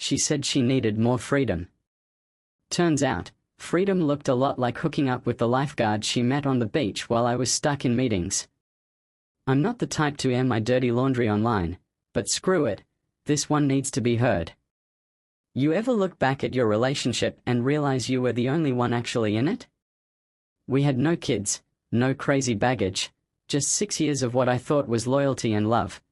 She said she needed more freedom. Turns out, freedom looked a lot like hooking up with the lifeguard she met on the beach while I was stuck in meetings. I'm not the type to air my dirty laundry online, but screw it, this one needs to be heard. You ever look back at your relationship and realize you were the only one actually in it? We had no kids, no crazy baggage, just 6 years of what I thought was loyalty and love.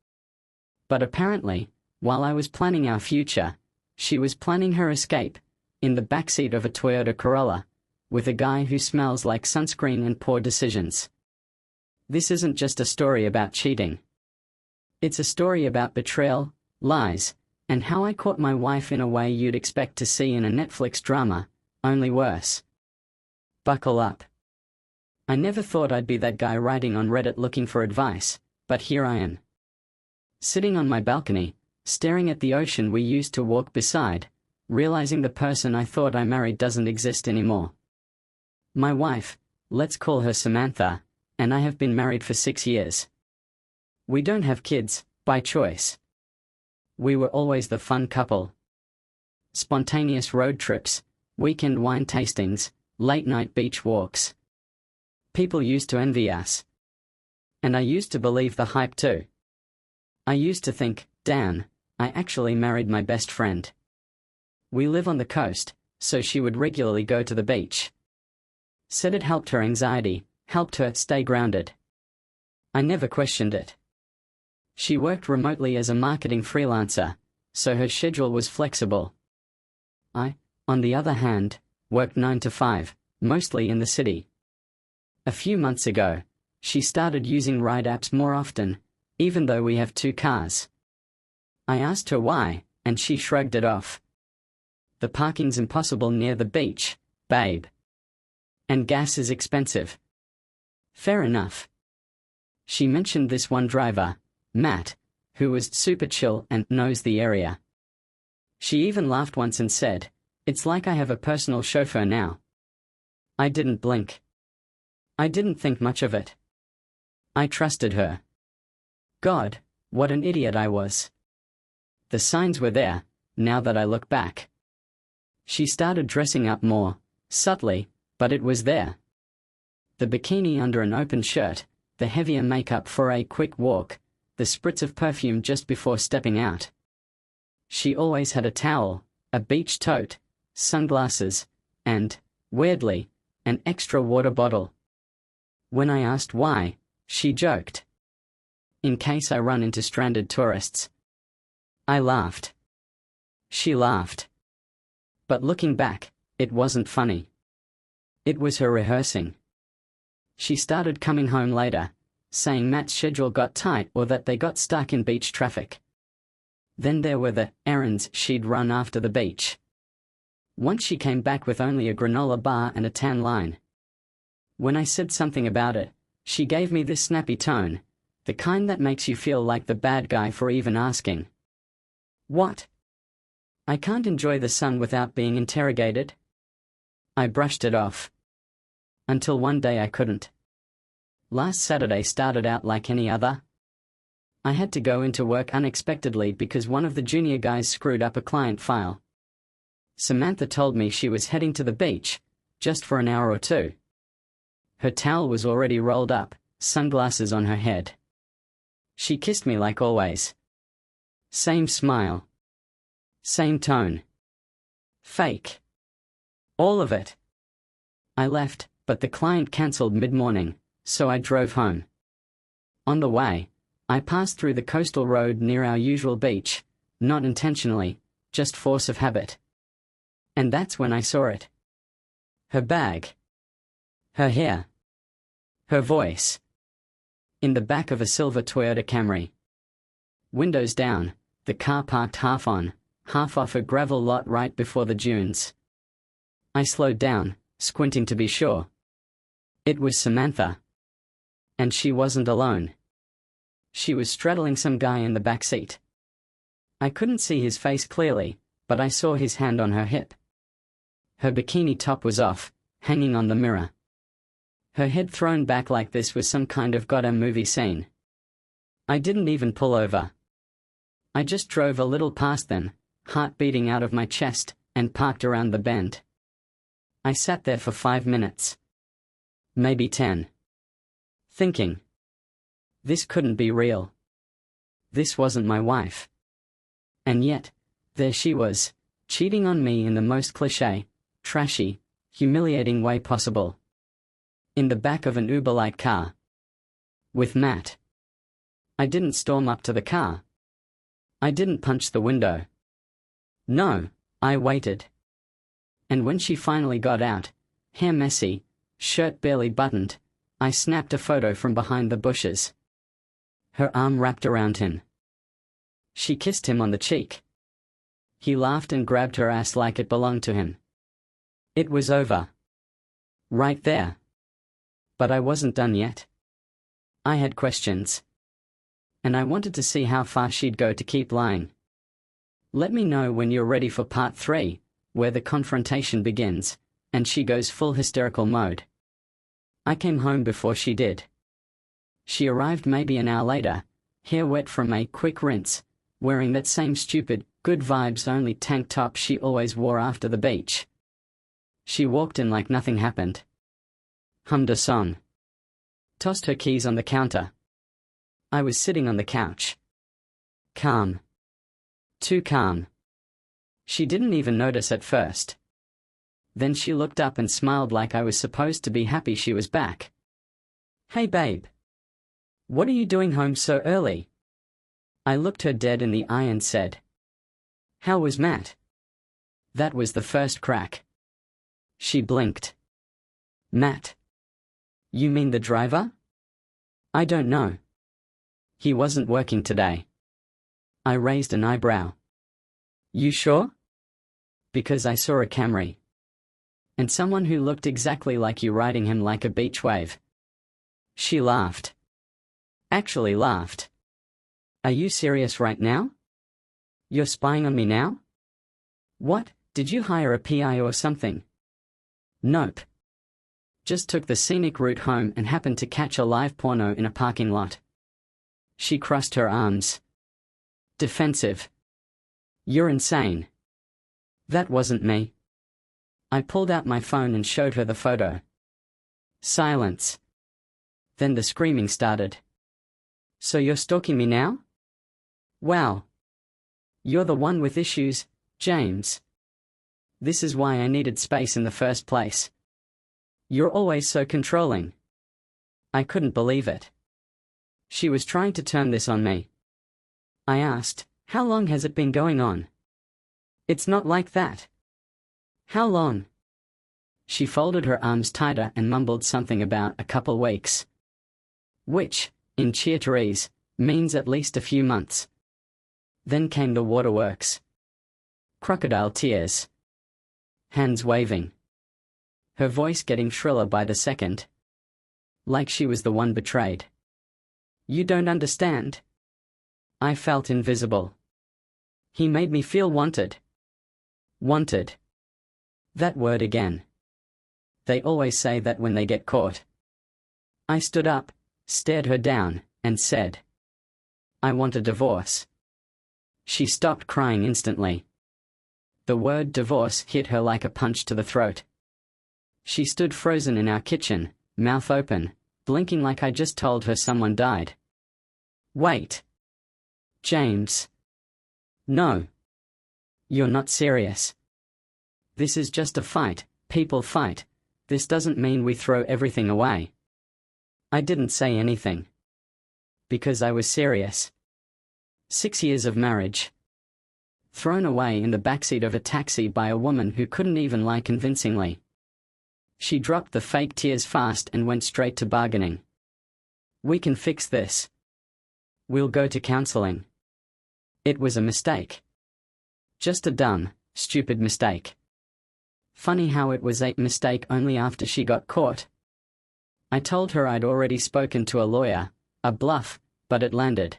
But apparently, while I was planning our future, she was planning her escape, in the backseat of a Toyota Corolla, with a guy who smells like sunscreen and poor decisions. This isn't just a story about cheating. It's a story about betrayal, lies, and how I caught my wife in a way you'd expect to see in a Netflix drama, only worse. Buckle up. I never thought I'd be that guy writing on Reddit looking for advice, but here I am. Sitting on my balcony, staring at the ocean we used to walk beside, realizing the person I thought I married doesn't exist anymore. My wife, let's call her Samantha, and I have been married for 6 years. We don't have kids, by choice. We were always the fun couple. Spontaneous road trips, weekend wine tastings, late-night beach walks. People used to envy us. And I used to believe the hype too. I used to think, damn, I actually married my best friend. We live on the coast, so she would regularly go to the beach. Said it helped her anxiety, helped her stay grounded. I never questioned it. She worked remotely as a marketing freelancer, so her schedule was flexible. I, on the other hand, worked 9 to 5, mostly in the city. A few months ago, she started using ride apps more often, even though we have 2 cars. I asked her why, and she shrugged it off. The parking's impossible near the beach, babe. And gas is expensive. Fair enough. She mentioned this one driver, Matt, who was super chill and knows the area. She even laughed once and said, "It's like I have a personal chauffeur now." I didn't blink. I didn't think much of it. I trusted her. God, what an idiot I was. The signs were there, now that I look back. She started dressing up more, subtly, but it was there. The bikini under an open shirt, the heavier makeup for a quick walk, the spritz of perfume just before stepping out. She always had a towel, a beach tote, sunglasses, and, weirdly, an extra water bottle. When I asked why, she joked. In case I run into stranded tourists. I laughed. She laughed. But looking back, it wasn't funny. It was her rehearsing. She started coming home later, saying Matt's schedule got tight or that they got stuck in beach traffic. Then there were the errands she'd run after the beach. Once she came back with only a granola bar and a tan line. When I said something about it, she gave me this snappy tone, the kind that makes you feel like the bad guy for even asking. What? I can't enjoy the sun without being interrogated? I brushed it off. Until one day I couldn't. Last Saturday started out like any other. I had to go into work unexpectedly because one of the junior guys screwed up a client file. Samantha told me she was heading to the beach, just for an hour or two. Her towel was already rolled up, sunglasses on her head. She kissed me like always. Same smile. Same tone. Fake. All of it. I left, but the client cancelled mid-morning, so I drove home. On the way, I passed through the coastal road near our usual beach, not intentionally, just force of habit. And that's when I saw it. Her bag. Her hair. Her voice. In the back of a silver Toyota Camry. Windows down, the car parked half on, half off a gravel lot right before the dunes. I slowed down, squinting to be sure. It was Samantha. And she wasn't alone. She was straddling some guy in the back seat. I couldn't see his face clearly, but I saw his hand on her hip. Her bikini top was off, hanging on the mirror. Her head thrown back like this was some kind of goddamn movie scene. I didn't even pull over. I just drove a little past them, heart beating out of my chest, and parked around the bend. I sat there for 5 minutes. Maybe 10. Thinking. This couldn't be real. This wasn't my wife. And yet, there she was, cheating on me in the most cliché, trashy, humiliating way possible. In the back of an Uber-like car. With Matt. I didn't storm up to the car. I didn't punch the window. No, I waited. And when she finally got out, hair messy, shirt barely buttoned, I snapped a photo from behind the bushes. Her arm wrapped around him. She kissed him on the cheek. He laughed and grabbed her ass like it belonged to him. It was over. Right there. But I wasn't done yet. I had questions. And I wanted to see how far she'd go to keep lying. Let me know when you're ready for part 3, where the confrontation begins, and she goes full hysterical mode. I came home before she did. She arrived maybe an hour later, hair wet from a quick rinse, wearing that same stupid, good vibes only tank top she always wore after the beach. She walked in like nothing happened. Hummed a song. Tossed her keys on the counter. I was sitting on the couch. Calm. Too calm. She didn't even notice at first. Then she looked up and smiled like I was supposed to be happy she was back. Hey babe. What are you doing home so early? I looked her dead in the eye and said. How was Matt? That was the first crack. She blinked. Matt? You mean the driver? I don't know. He wasn't working today. I raised an eyebrow. You sure? Because I saw a Camry. And someone who looked exactly like you riding him like a beach wave. She laughed. Actually laughed. Are you serious right now? You're spying on me now? What, did you hire a PI or something? Nope. Just took the scenic route home and happened to catch a live porno in a parking lot. She crossed her arms. Defensive. You're insane. That wasn't me. I pulled out my phone and showed her the photo. Silence. Then the screaming started. So you're stalking me now? Wow. You're the one with issues, James. This is why I needed space in the first place. You're always so controlling. I couldn't believe it. She was trying to turn this on me. I asked, how long has it been going on? It's not like that. How long? She folded her arms tighter and mumbled something about a couple weeks. Which, in Cheerterese, means at least a few months. Then came the waterworks. Crocodile tears. Hands waving. Her voice getting shriller by the second. Like she was the one betrayed. You don't understand. I felt invisible. He made me feel wanted. Wanted. That word again. They always say that when they get caught. I stood up, stared her down, and said, I want a divorce. She stopped crying instantly. The word divorce hit her like a punch to the throat. She stood frozen in our kitchen, mouth open, blinking like I just told her someone died. Wait. James. No. You're not serious. This is just a fight, people fight. This doesn't mean we throw everything away. I didn't say anything. Because I was serious. 6 years of marriage. Thrown away in the backseat of a taxi by a woman who couldn't even lie convincingly. She dropped the fake tears fast and went straight to bargaining. We can fix this. We'll go to counseling. It was a mistake. Just a dumb, stupid mistake. Funny how it was a mistake only after she got caught. I told her I'd already spoken to a lawyer, a bluff, but it landed.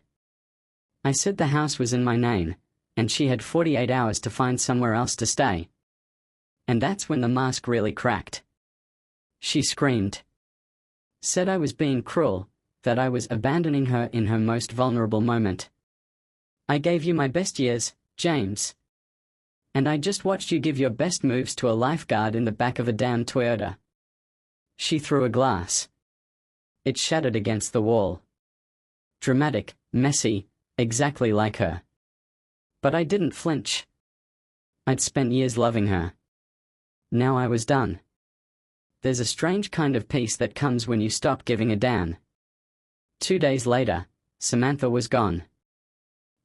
I said the house was in my name, and she had 48 hours to find somewhere else to stay. And that's when the mask really cracked. She screamed. Said I was being cruel, that I was abandoning her in her most vulnerable moment. I gave you my best years, James. And I just watched you give your best moves to a lifeguard in the back of a damn Toyota. She threw a glass. It shattered against the wall. Dramatic, messy, exactly like her. But I didn't flinch. I'd spent years loving her. Now I was done. There's a strange kind of peace that comes when you stop giving a damn. 2 days later, Samantha was gone.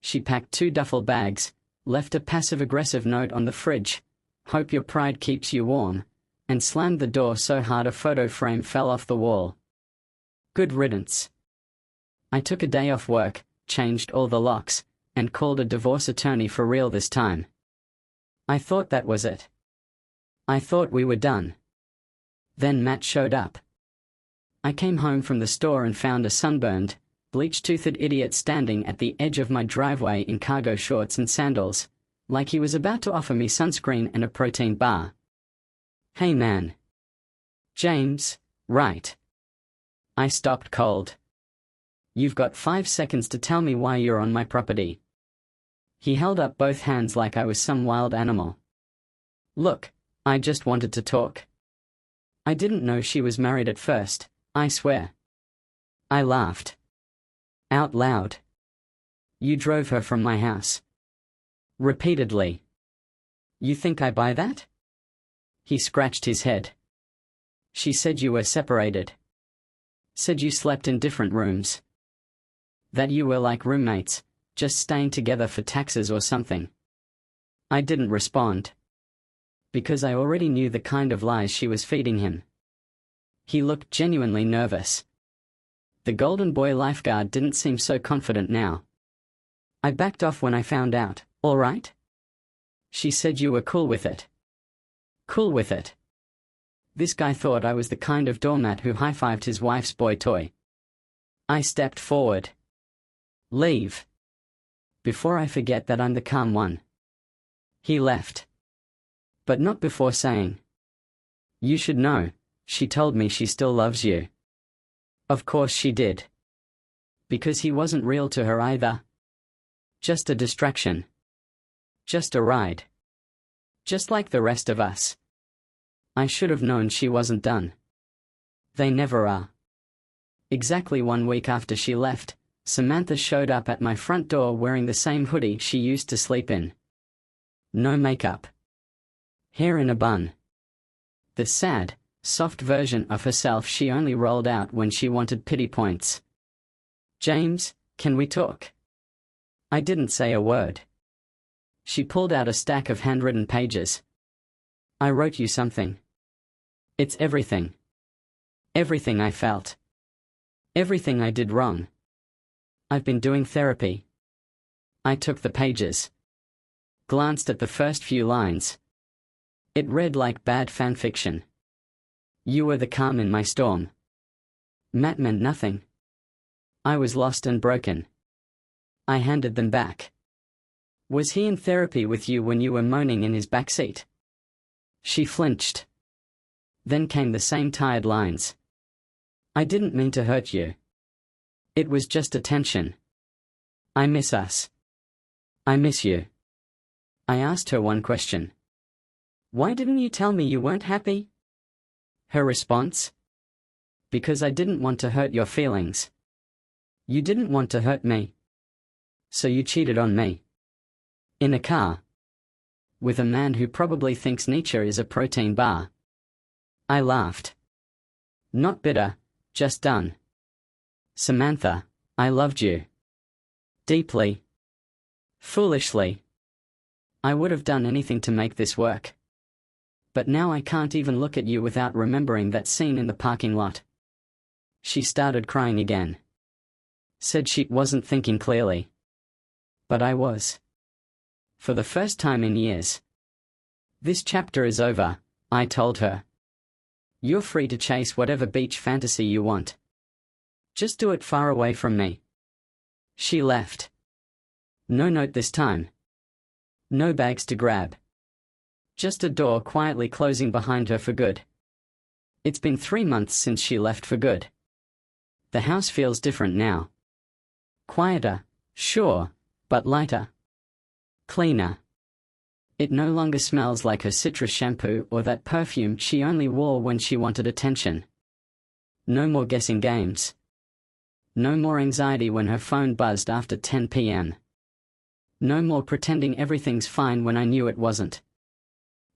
She packed 2 duffel bags, left a passive-aggressive note on the fridge, "Hope your pride keeps you warm," and slammed the door so hard a photo frame fell off the wall. Good riddance. I took a day off work, changed all the locks, and called a divorce attorney for real this time. I thought that was it. I thought we were done. Then Matt showed up. I came home from the store and found a sunburned, bleach-toothed idiot standing at the edge of my driveway in cargo shorts and sandals, like he was about to offer me sunscreen and a protein bar. "Hey man." "James, right." I stopped cold. "You've got 5 seconds to tell me why you're on my property." He held up both hands like I was some wild animal. "Look, I just wanted to talk." I didn't know she was married at first, I swear. I laughed. Out loud. "You drove her from my house." Repeatedly. "You think I buy that?" He scratched his head. "She said you were separated. Said you slept in different rooms. That you were like roommates, just staying together for taxes or something." I didn't respond. Because I already knew the kind of lies she was feeding him. He looked genuinely nervous. The golden boy lifeguard didn't seem so confident now. I backed off when I found out. "All right?" "She said you were cool with it." Cool with it? This guy thought I was the kind of doormat who high-fived his wife's boy toy. I stepped forward. "Leave. Before I forget that I'm the calm one." He left. But not before saying, "You should know, she told me she still loves you." Of course she did. Because he wasn't real to her either. Just a distraction. Just a ride. Just like the rest of us. I should have known she wasn't done. They never are. Exactly 1 week after she left, Samantha showed up at my front door wearing the same hoodie she used to sleep in. No makeup. Hair in a bun. The sad, soft version of herself she only rolled out when she wanted pity points. "James, can we talk?" I didn't say a word. She pulled out a stack of handwritten pages. "I wrote you something. It's everything. Everything I felt. Everything I did wrong. I've been doing therapy." I took the pages. Glanced at the first few lines. It read like bad fanfiction. "You were the calm in my storm." Matt meant nothing. I was lost and broken. I handed them back. "Was he in therapy with you when you were moaning in his backseat?" She flinched. Then came the same tired lines. "I didn't mean to hurt you. It was just a tension. I miss us. I miss you." I asked her one question. "Why didn't you tell me you weren't happy?" Her response? "Because I didn't want to hurt your feelings." "You didn't want to hurt me. So you cheated on me. In a car. With a man who probably thinks Nietzsche is a protein bar." I laughed. Not bitter, just done. "Samantha, I loved you. Deeply. Foolishly. I would have done anything to make this work. But now I can't even look at you without remembering that scene in the parking lot." She started crying again. Said she wasn't thinking clearly. But I was. For the first time in years. "This chapter is over," I told her. "You're free to chase whatever beach fantasy you want. Just do it far away from me." She left. No note this time. No bags to grab. Just a door quietly closing behind her for good. It's been 3 months since she left for good. The house feels different now. Quieter, sure, but lighter. Cleaner. It no longer smells like her citrus shampoo or that perfume she only wore when she wanted attention. No more guessing games. No more anxiety when her phone buzzed after 10 p.m. No more pretending everything's fine when I knew it wasn't.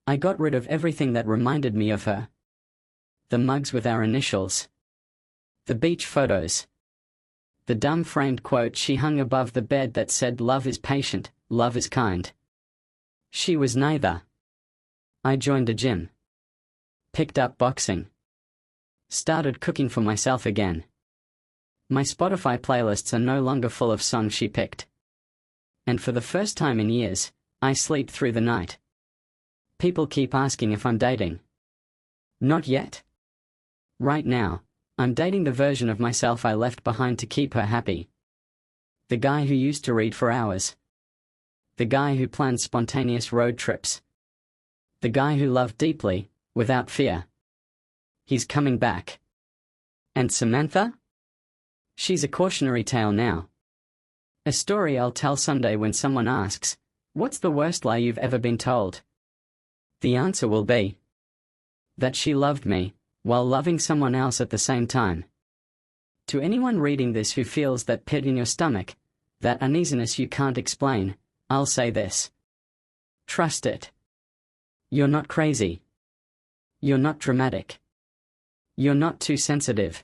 I got rid of everything that reminded me of her. The mugs with our initials. The beach photos. The dumb framed quote she hung above the bed that said, "Love is patient, love is kind." She was neither. I joined a gym. Picked up boxing. Started cooking for myself again. My Spotify playlists are no longer full of songs she picked. And for the first time in years, I sleep through the night. People keep asking if I'm dating. Not yet. Right now, I'm dating the version of myself I left behind to keep her happy. The guy who used to read for hours. The guy who planned spontaneous road trips. The guy who loved deeply, without fear. He's coming back. And Samantha? She's a cautionary tale now. A story I'll tell someday when someone asks, "What's the worst lie you've ever been told?" The answer will be that she loved me, while loving someone else at the same time. To anyone reading this who feels that pit in your stomach, that uneasiness you can't explain, I'll say this. Trust it. You're not crazy. You're not dramatic. You're not too sensitive.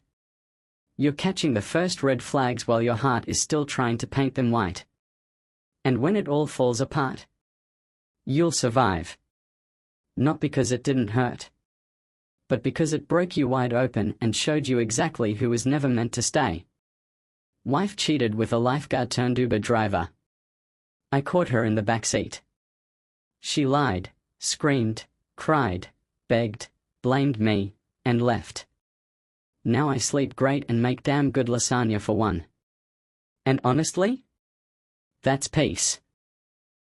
You're catching the first red flags while your heart is still trying to paint them white. And when it all falls apart, you'll survive. Not because it didn't hurt, but because it broke you wide open and showed you exactly who was never meant to stay. Wife cheated with a lifeguard turned Uber driver. I caught her in the backseat. She lied, screamed, cried, begged, blamed me, and left. Now I sleep great and make damn good lasagna for one. And honestly, that's peace.